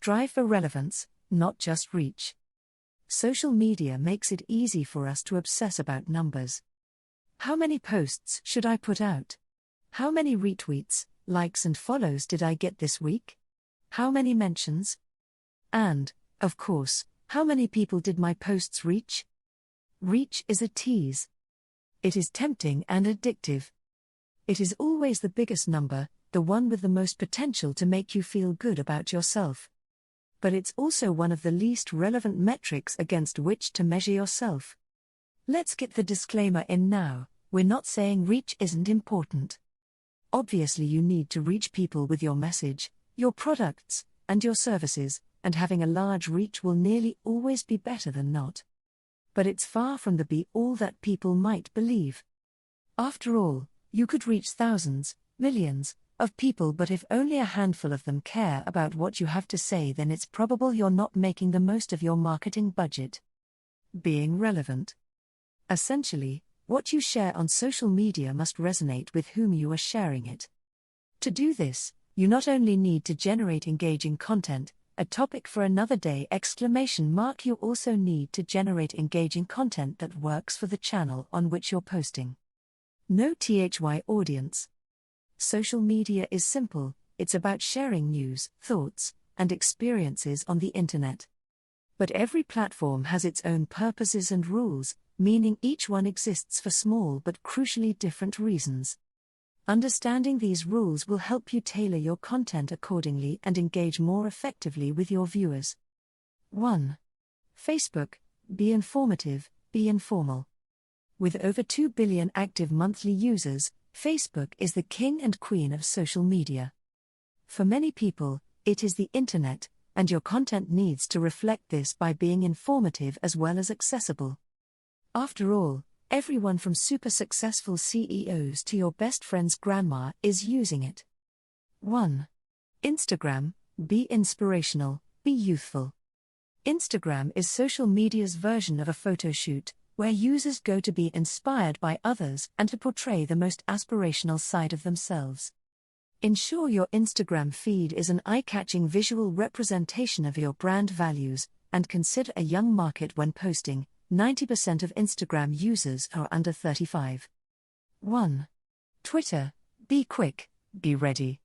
Strive for relevance, not just reach. Social media makes it easy for us to obsess about numbers. How many posts should I put out? How many retweets, likes and follows did I get this week? How many mentions? And, of course, how many people did my posts reach? Reach is a tease. It is tempting and addictive. It is always the biggest number, the one with the most potential to make you feel good about yourself. But it's also one of the least relevant metrics against which to measure yourself. Let's get the disclaimer in now: we're not saying reach isn't important. Obviously, you need to reach people with your message, your products, and your services, and having a large reach will nearly always be better than not. But it's far from the be-all that people might believe. After all, you could reach thousands, millions, of people, but if only a handful of them care about what you have to say, then it's probable you're not making the most of your marketing budget. Being relevant. Essentially, what you share on social media must resonate with whom you are sharing it. To do this, you not only need to generate engaging content, a topic for another day! You also need to generate engaging content that works for the channel on which you're posting. No THY audience. Social media is simple, it's about sharing news, thoughts, and experiences on the internet. But every platform has its own purposes and rules, meaning each one exists for small but crucially different reasons. Understanding these rules will help you tailor your content accordingly and engage more effectively with your viewers. 1. Facebook. Be informative, be informal. With over 2 billion active monthly users, Facebook is the king and queen of social media. For many people, it is the internet, and your content needs to reflect this by being informative as well as accessible. After all, everyone from super successful CEOs to your best friend's grandma is using it. 1. Instagram. Be inspirational, be youthful. Instagram is social media's version of a photo shoot, where users go to be inspired by others and to portray the most aspirational side of themselves. Ensure your Instagram feed is an eye-catching visual representation of your brand values, and consider a young market when posting. 90% of Instagram users are under 35. 1. Twitter. Be quick, be ready.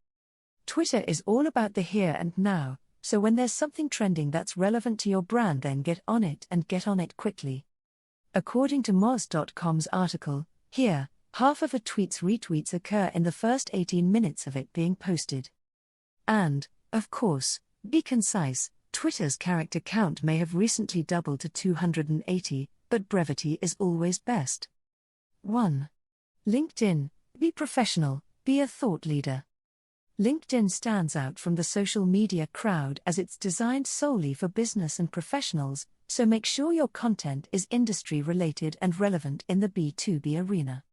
Twitter is all about the here and now, so when there's something trending that's relevant to your brand, then get on it and get on it quickly. According to Moz.com's article, here, half of a tweet's retweets occur in the first 18 minutes of it being posted. And, of course, be concise. Twitter's character count may have recently doubled to 280, but brevity is always best. 1. LinkedIn. Be professional, be a thought leader. LinkedIn stands out from the social media crowd as it's designed solely for business and professionals, so make sure your content is industry-related and relevant in the B2B arena.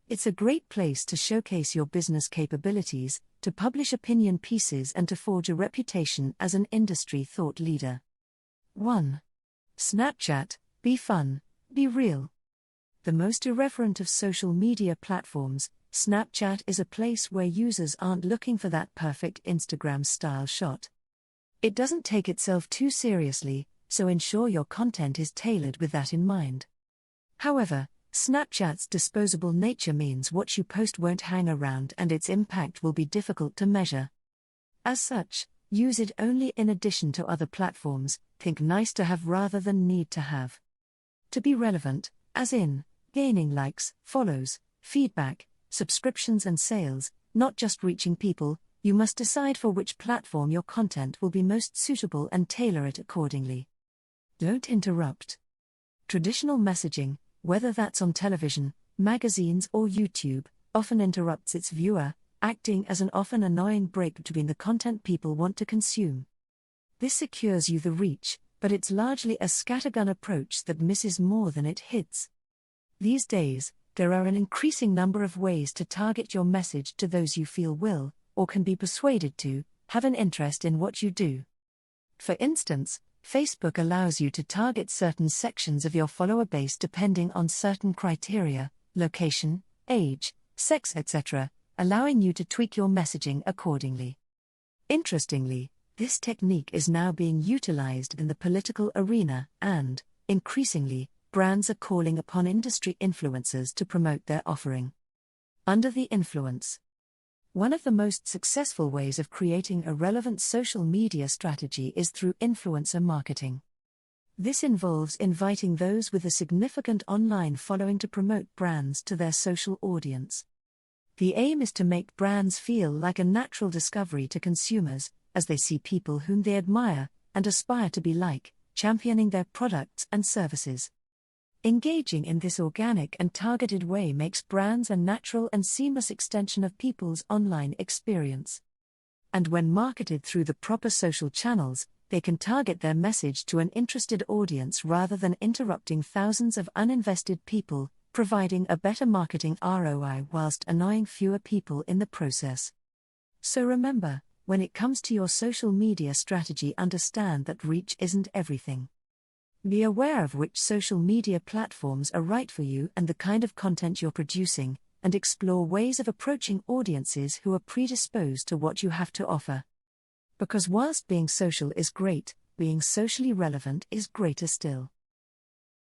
It's a great place to showcase your business capabilities, to publish opinion pieces and to forge a reputation as an industry thought leader. 1. Snapchat. Be fun, be real. The most irreverent of social media platforms, Snapchat is a place where users aren't looking for that perfect Instagram-style shot. It doesn't take itself too seriously, so ensure your content is tailored with that in mind. However, Snapchat's disposable nature means what you post won't hang around and its impact will be difficult to measure. As such, use it only in addition to other platforms, think nice to have rather than need to have. To be relevant, as in, gaining likes, follows, feedback, subscriptions and sales, not just reaching people, you must decide for which platform your content will be most suitable and tailor it accordingly. Don't interrupt. Traditional messaging, whether that's on television, magazines or YouTube, often interrupts its viewer, acting as an often annoying break between the content people want to consume. This secures you the reach, but it's largely a scattergun approach that misses more than it hits. These days, there are an increasing number of ways to target your message to those you feel will, or can be persuaded to, have an interest in what you do. For instance, Facebook allows you to target certain sections of your follower base depending on certain criteria, location, age, sex, etc., allowing you to tweak your messaging accordingly. Interestingly, This technique is now being utilized in the political arena, and, increasingly, brands are calling upon industry influencers to promote their offering. Under the influence. One of the most successful ways of creating a relevant social media strategy is through influencer marketing. This involves inviting those with a significant online following to promote brands to their social audience. The aim is to make brands feel like a natural discovery to consumers, as they see people whom they admire and aspire to be like, championing their products and services. Engaging in this organic and targeted way makes brands a natural and seamless extension of people's online experience. And when marketed through the proper social channels, they can target their message to an interested audience rather than interrupting thousands of uninvested people, providing a better marketing ROI whilst annoying fewer people in the process. So remember, when it comes to your social media strategy, understand that reach isn't everything. Be aware of which social media platforms are right for you and the kind of content you're producing, and explore ways of approaching audiences who are predisposed to what you have to offer. Because whilst being social is great, being socially relevant is greater still.